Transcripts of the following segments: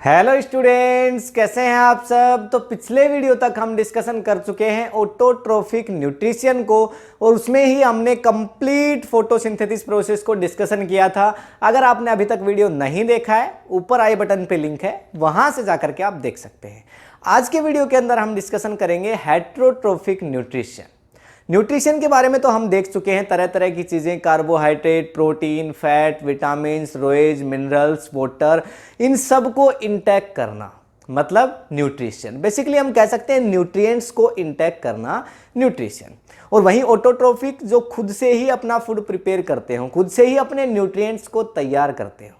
Hello students, कैसे हैं आप सब। तो पिछले वीडियो तक हम डिस्कशन कर चुके हैं ऑटोट्रोफिक न्यूट्रिशन को और उसमें ही हमने कंप्लीट फोटोसिंथेसिस प्रोसेस को डिस्कशन किया था। अगर आपने अभी तक वीडियो नहीं देखा है, ऊपर आई बटन पे लिंक है, वहां से जाकर के आप देख सकते हैं। आज के वीडियो के अंदर हम डिस्कशन करेंगे हेटेरोट्रोफिक न्यूट्रिशन। न्यूट्रिशन के बारे में तो हम देख चुके हैं, तरह तरह की चीज़ें, carbohydrate, protein, fat, vitamins, roughage, minerals, water, इन सब को इंटेक करना मतलब न्यूट्रिशन। बेसिकली हम कह सकते हैं न्यूट्रिएंट्स को इंटेक करना न्यूट्रिशन। और वहीं ऑटोट्रोफिक जो खुद से ही अपना फूड प्रिपेयर करते हो, खुद से ही अपने न्यूट्रिएंट्स को तैयार करते हो।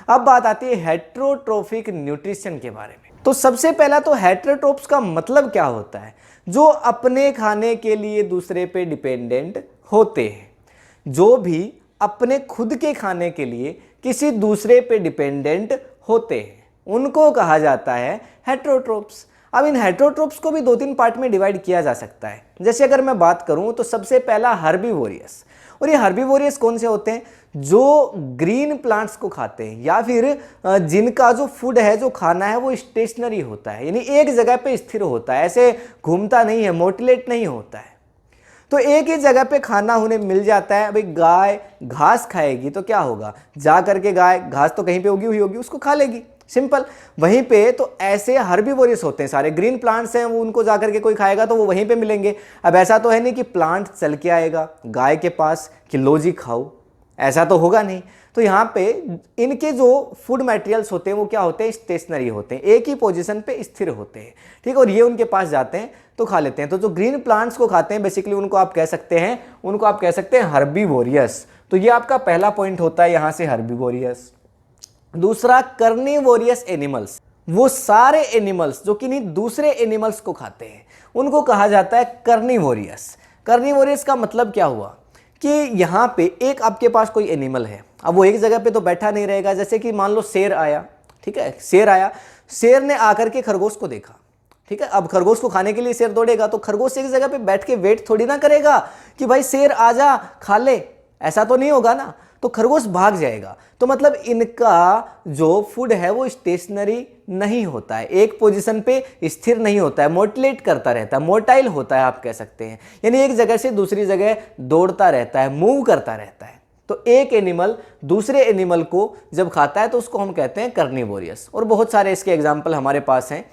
अब बात आती है हेटेरोट्रोफिक न्यूट्रिशन के बारे में। तो सबसे पहला तो हेटेरोट्रोप्स का मतलब क्या होता है? जो अपने खाने के लिए दूसरे पे डिपेंडेंट होते हैं, जो भी अपने खुद के खाने के लिए किसी दूसरे पे डिपेंडेंट होते हैं, उनको कहा जाता है हेटेरोट्रोप्स। अब इन हेटेरोट्रोप्स को भी दो तीन पार्ट में डिवाइड किया जा सकता है। जैसे अगर मैं बात करूं तो सबसे पहला हर्बीवोरियस। और ये हर्बीवोरियस कौन से होते हैं? जो ग्रीन प्लांट्स को खाते हैं या फिर जिनका जो फूड है, जो खाना है, वो स्टेशनरी होता है, यानी एक जगह पे स्थिर होता है, ऐसे घूमता नहीं है, मोटिलेट नहीं होता है। तो एक ही जगह पे खाना उन्हें मिल जाता है। अभी गाय घास खाएगी तो क्या होगा? जा करके गाय घास तो कहीं पे उगी हुई होगी, उसको खा लेगी, सिंपल। वहीं पे तो ऐसे हर्बीवोरियस होते हैं, सारे ग्रीन प्लांट्स हैं, वो उनको जाकर के कोई खाएगा तो वो वहीं पे मिलेंगे। अब ऐसा तो है नहीं कि प्लांट चल के आएगा गाय के पास कि लो जी खाओ, ऐसा तो होगा नहीं। तो यहाँ पे इनके जो फूड मटेरियल्स होते हैं वो क्या होते हैं? स्टेशनरी होते हैं, एक ही पोजीशन पे स्थिर होते हैं, ठीक। और ये उनके पास जाते हैं तो खा लेते हैं। तो जो ग्रीन प्लांट्स को खाते हैं बेसिकली उनको आप कह सकते हैं हर्बीवोरियस। तो ये आपका पहला पॉइंट होता है यहाँ से, हर्बीवोरियस। दूसरा, कर्निवोरियस एनिमल्स। वो सारे एनिमल्स जो कि नहीं दूसरे एनिमल्स को खाते हैं, उनको कहा जाता है कर्निवोरियस। कर्निवोरियस का मतलब क्या हुआ कि यहाँ पे एक आपके पास कोई एनिमल है, अब वो एक जगह पे तो बैठा नहीं रहेगा। जैसे कि मान लो शेर आया, ठीक है, शेर आया, शेर ने आकर के खरगोश को देखा, ठीक है। अब खरगोश को खाने के लिए शेर दौड़ेगा तो खरगोश एक जगह पे बैठ के वेट थोड़ी ना करेगा कि भाई शेर आजा खा ले, ऐसा तो नहीं होगा ना। तो खरगोश भाग जाएगा। तो मतलब इनका जो फूड है वो स्टेशनरी नहीं होता है, एक पोजीशन पे स्थिर नहीं होता है, मोटिलेट करता रहता है, मोटाइल होता है आप कह सकते हैं, यानी एक जगह से दूसरी जगह दौड़ता रहता है, मूव करता रहता है। तो एक एनिमल दूसरे एनिमल को जब खाता है तो उसको हम कहते हैं कर्निवोरियस। और बहुत सारे इसके एग्जाम्पल हमारे पास हैं।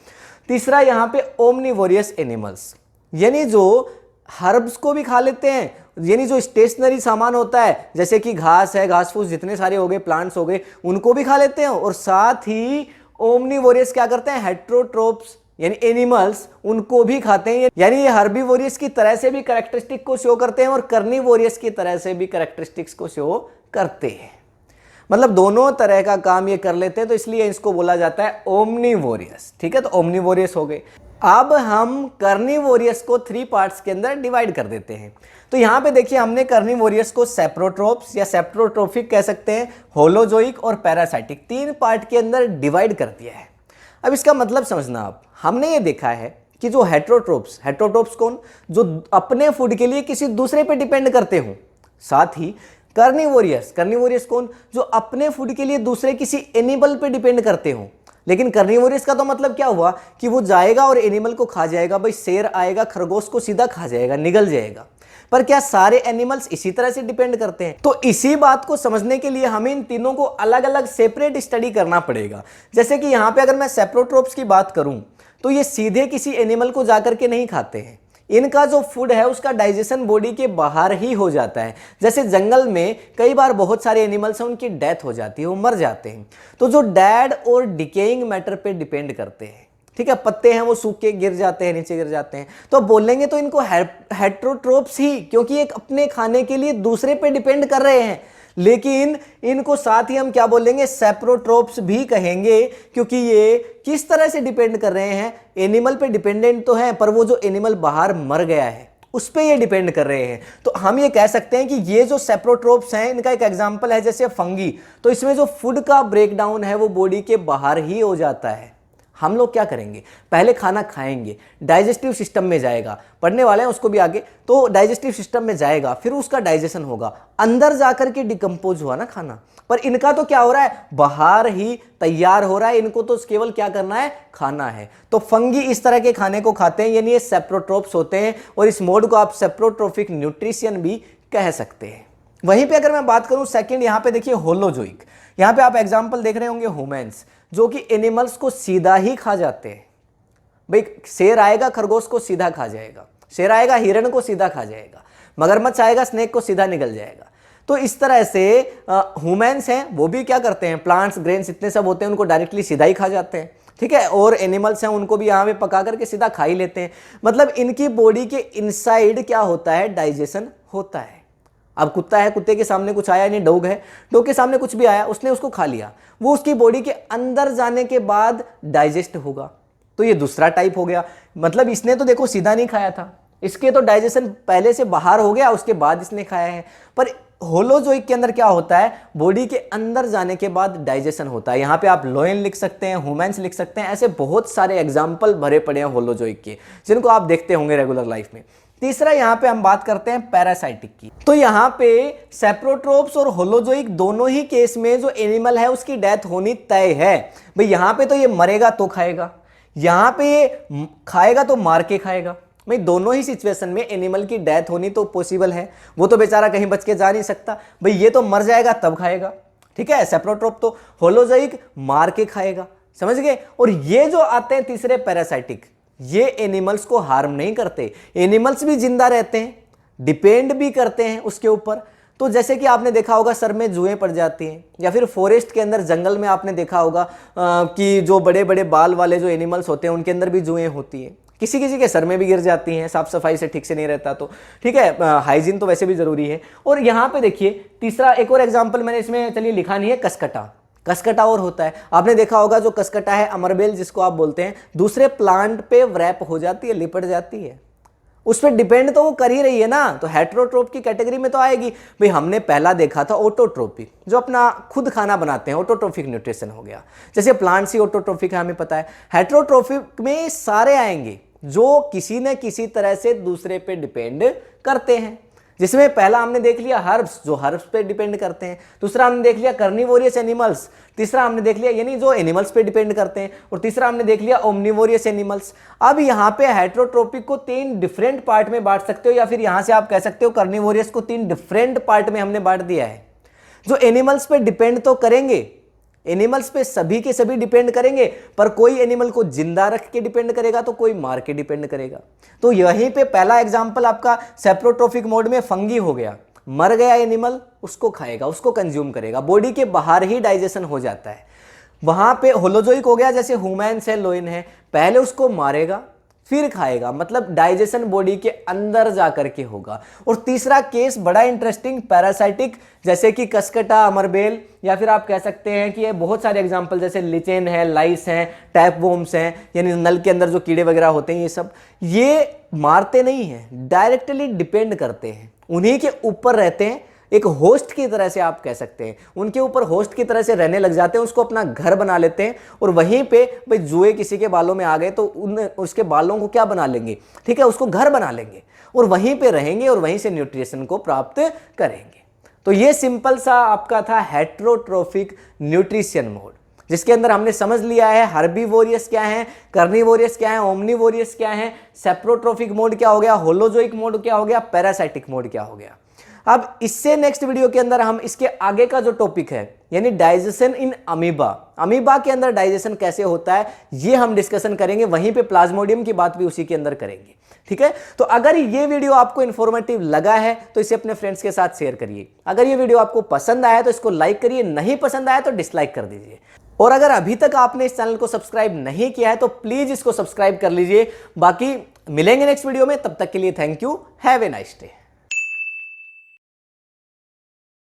तीसरा यहाँ पे ओमनिवोरियस एनिमल्स, यानी जो हर्ब्स को भी खा लेते हैं, यानी जो स्टेशनरी सामान होता है, जैसे कि घास है, घास फूस जितने सारे हो गए, प्लांट्स हो गए, उनको भी खा लेते हैं। और साथ ही ओमनिवोरियस क्या करते हैं? हेटेरोट्रोप्स यानी एनिमल्स, उनको भी खाते हैं। यानी ये हर्बीवोरियस की तरह से भी कैरेक्टरिस्टिक को शो करते हैं और कर्निवोरियस की तरह से भी कैरेक्टरिस्टिक्स को शो करते हैं। मतलब दोनों तरह का काम ये कर लेते हैं, तो इसलिए इसको बोला जाता है ओमनिवोरियस, ठीक है। तो ओमनिवोरियस हो गए। अब हम कर्निवोरियस को 3 पार्ट्स के अंदर डिवाइड कर देते हैं। तो यहाँ पे देखिए, हमने कर्निवोरियस को सेप्रोट्रोप्स या सेप्रोट्रोफिक कह सकते हैं, होलोजोइक और पैरासाइटिक, 3 पार्ट के अंदर डिवाइड कर दिया है। अब इसका मतलब समझना आप, हमने ये देखा है कि जो हेटेरोट्रोप्स कौन? जो अपने फूड के लिए किसी दूसरे पे डिपेंड करते हो। साथ ही कर्निवोरियस कौन? जो अपने फूड के लिए दूसरे किसी एनिमल पे डिपेंड करते हो। लेकिन कर्निवोरियस का तो मतलब क्या हुआ कि वो जाएगा और एनिमल को खा जाएगा। भाई शेर आएगा, खरगोश को सीधा खा जाएगा, निगल जाएगा। पर क्या सारे एनिमल्स इसी तरह से डिपेंड करते हैं? तो इसी बात को समझने के लिए हमें इन तीनों को अलग अलग सेपरेट स्टडी करना पड़ेगा। जैसे कि यहाँ पे अगर मैं सेप्रोट्रोप्स की बात करूं तो ये सीधे किसी एनिमल को जाकर के नहीं खाते हैं। इनका जो फूड है उसका डाइजेशन बॉडी के बाहर ही हो जाता है। जैसे जंगल में कई बार बहुत सारे एनिमल्स हैं, उनकी डेथ हो जाती है, वो मर जाते हैं। तो जो डेड और डिकेइंग मैटर पे डिपेंड करते हैं, ठीक है, पत्ते हैं वो सूख के गिर जाते हैं, नीचे गिर जाते हैं। तो बोलेंगे तो इनको हेटेरोट्रोप्स ही, क्योंकि एक अपने खाने के लिए दूसरे पे डिपेंड कर रहे हैं। लेकिन इनको साथ ही हम क्या बोलेंगे? सेप्रोट्रोप्स भी कहेंगे, क्योंकि ये किस तरह से डिपेंड कर रहे हैं? एनिमल पे डिपेंडेंट तो है, पर वो जो एनिमल बाहर मर गया है उस पे ये डिपेंड कर रहे हैं। तो हम ये कह सकते हैं कि ये जो सेप्रोट्रोप्स हैं, इनका एक एग्जांपल है जैसे फंगी। तो इसमें जो फूड का ब्रेकडाउन है वो बॉडी के बाहर ही हो जाता है। हम लोग क्या करेंगे, पहले खाना खाएंगे, डाइजेस्टिव सिस्टम में जाएगा, पढ़ने वाले हैं उसको भी आगे, तो डाइजेस्टिव सिस्टम में जाएगा, फिर उसका डाइजेशन होगा, अंदर जाकर के डिकम्पोज हुआ ना खाना। पर इनका तो क्या हो रहा है, बाहर ही तैयार हो रहा है, इनको तो केवल क्या करना है, खाना है। तो फंगी इस तरह के खाने को खाते हैं, यानी ये सेप्रोट्रोप्स होते हैं, और इस मोड को आप सेप्रोट्रोफिक न्यूट्रिशन भी कह सकते हैं। वहीं पे अगर मैं बात करूं सेकंड, यहां पे देखिए होलोजोइक, यहां पे आप एग्जांपल देख रहे होंगे ह्यूमंस, जो कि एनिमल्स को सीधा ही खा जाते हैं। भाई शेर आएगा खरगोश को सीधा खा जाएगा, शेर आएगा हिरण को सीधा खा जाएगा, मगरमच्छ आएगा स्नेक को सीधा निगल जाएगा। तो इस तरह से ह्यूमंस हैं वो भी क्या करते हैं, प्लांट्स ग्रेन्स इतने सब होते हैं उनको डायरेक्टली सीधा ही खा जाते हैं, ठीक है। और एनिमल्स हैं उनको भी यहाँ पे पका करके सीधा खा ही लेते हैं। मतलब इनकी बॉडी के इनसाइड क्या होता है, डाइजेशन होता है। अब कुत्ता है, कुत्ते के सामने कुछ आया नहीं, डॉग है, डॉग के सामने कुछ भी आया उसने उसको खा लिया, वो उसकी बॉडी के अंदर जाने के बाद डाइजेस्ट होगा। तो ये दूसरा टाइप हो गया। मतलब इसने तो देखो सीधा नहीं खाया था, इसके तो डाइजेशन पहले से बाहर हो गया, उसके बाद इसने खाया है। पर होलोजोइक के अंदर क्या होता है, बॉडी के अंदर जाने के बाद डाइजेशन होता है। यहाँ पे आप लोयन लिख सकते हैं, ह्यूमंस लिख सकते हैं, ऐसे बहुत सारे एग्जाम्पल भरे पड़े हैं होलोजोइक के, जिनको आप देखते होंगे रेगुलर लाइफ में। तीसरा यहाँ पे हम बात करते हैं पैरासाइटिक की। तो यहाँ पे सेप्रोट्रोप्स और होलोजोइक दोनों ही केस में जो एनिमल है उसकी डेथ होनी तय है। भाई यहाँ पे तो ये मरेगा तो खाएगा, यहाँ पे ये खाएगा तो मार के खाएगा। भाई दोनों ही सिचुएशन में एनिमल की डेथ होनी तो पॉसिबल है, वो तो बेचारा कहीं बच के जा नहीं सकता। भाई ये तो मर जाएगा तब खाएगा, ठीक है। सेप्रोट्रोप तो, होलोजोइक मार के खाएगा, समझ गए। और ये जो आते हैं तीसरे पैरासाइटिक, ये एनिमल्स को हार्म नहीं करते, एनिमल्स भी जिंदा रहते हैं, डिपेंड भी करते हैं उसके ऊपर। तो जैसे कि आपने देखा होगा सर में जुएं पड़ जाती हैं, या फिर फॉरेस्ट के अंदर जंगल में आपने देखा होगा कि जो बड़े बड़े बाल वाले जो एनिमल्स होते हैं उनके अंदर भी जुएं होती हैं, किसी किसी के सर में भी गिर जाती हैं, साफ सफाई से ठीक से नहीं रहता तो, ठीक है। हाइजीन तो वैसे भी जरूरी है। और यहाँ पे देखिए तीसरा एक और एग्जाम्पल मैंने इसमें चलिए लिखा नहीं है, कसकटा। कसकटा और होता है, आपने देखा होगा जो कसकटा है, अमरबेल जिसको आप बोलते हैं, दूसरे प्लांट पे रैप हो जाती है, लिपट जाती है, उस पर डिपेंड तो वो कर ही रही है ना, तो हेटेरोट्रोप की कैटेगरी में तो आएगी। भाई हमने पहला देखा था ऑटोट्रोपिक, जो अपना खुद खाना बनाते हैं, ऑटोट्रोफिक न्यूट्रिशन हो गया। जैसे प्लांट्स ही ऑटोट्रोफिक है हमें पता है। हेटेरोट्रोफिक में सारे आएंगे जो किसी न किसी तरह से दूसरे पे डिपेंड करते हैं, जिसमें पहला हमने देख लिया हर्ब्स, जो हर्ब्स पे डिपेंड करते हैं। दूसरा हमने देख लिया कार्निवोरियस एनिमल्स, तीसरा हमने देख लिया यानी जो एनिमल्स पे डिपेंड करते हैं, और तीसरा हमने देख लिया ओमनिवोरियस एनिमल्स। अब यहाँ पे हेटेरोट्रोपिक को 3 डिफरेंट पार्ट में बांट सकते हो, या फिर यहाँ से आप कह सकते हो कार्निवोरियस को 3 डिफरेंट पार्ट में हमने बांट दिया है। जो एनिमल्स पे डिपेंड तो करेंगे, एनिमल्स पे सभी के सभी डिपेंड करेंगे, पर कोई एनिमल को जिंदा रख के डिपेंड करेगा तो कोई मार के डिपेंड करेगा। तो यहीं पे पहला एग्जांपल आपका सेप्रोट्रोफिक मोड में फंगी हो गया, मर गया एनिमल, उसको खाएगा, उसको कंज्यूम करेगा, बॉडी के बाहर ही डाइजेशन हो जाता है। वहां पे होलोजोइक हो गया, जैसे ह्यूमंस है, लोइन है, पहले उसको मारेगा फिर खाएगा, मतलब डाइजेशन बॉडी के अंदर जाकर के होगा। और तीसरा केस बड़ा इंटरेस्टिंग, पैरासाइटिक, जैसे कि कसकटा, अमरबेल, या फिर आप कह सकते हैं कि ये बहुत सारे एग्जांपल, जैसे लिचेन है, लाइस हैं, टैपवॉर्म्स हैं, यानी नल के अंदर जो कीड़े वगैरह होते हैं, ये सब ये मारते नहीं हैं, डायरेक्टली डिपेंड करते हैं, उन्हीं के ऊपर रहते हैं, एक होस्ट की तरह से आप कह सकते हैं, उनके ऊपर होस्ट की तरह से रहने लग जाते हैं, उसको अपना घर बना लेते हैं। और वहीं पे भाई जुए किसी के बालों में आ गए तो उसके बालों को क्या बना लेंगे, ठीक है, उसको घर बना लेंगे और वहीं पे रहेंगे और वहीं से न्यूट्रिशन को प्राप्त करेंगे। तो ये सिंपल सा आपका था हेटेरोट्रोफिक न्यूट्रिशन मोड, जिसके अंदर हमने समझ लिया है हर्बीवोरियस क्या है, कार्निवोरियस क्या है, ओमनिवोरियस क्या है, सेप्रोट्रोफिक मोड क्या हो गया, होलोजोइक मोड क्या हो गया, पैरासाइटिक मोड क्या हो गया। अब इससे नेक्स्ट वीडियो के अंदर हम इसके आगे का जो टॉपिक है, यानी डाइजेशन इन अमीबा, अमीबा के अंदर डाइजेशन कैसे होता है, ये हम डिस्कशन करेंगे। वहीं पे प्लाज्मोडियम की बात भी उसी के अंदर करेंगे, ठीक है। तो अगर ये वीडियो आपको इन्फॉर्मेटिव लगा है तो इसे अपने फ्रेंड्स के साथ शेयर करिए। अगर ये वीडियो आपको पसंद आया तो इसको लाइक करिए, नहीं पसंद आया तो डिसलाइक कर दीजिए। और अगर अभी तक आपने इस चैनल को सब्सक्राइब नहीं किया है तो प्लीज इसको सब्सक्राइब कर लीजिए। बाकी मिलेंगे नेक्स्ट वीडियो में, तब तक के लिए thank you, have a nice day.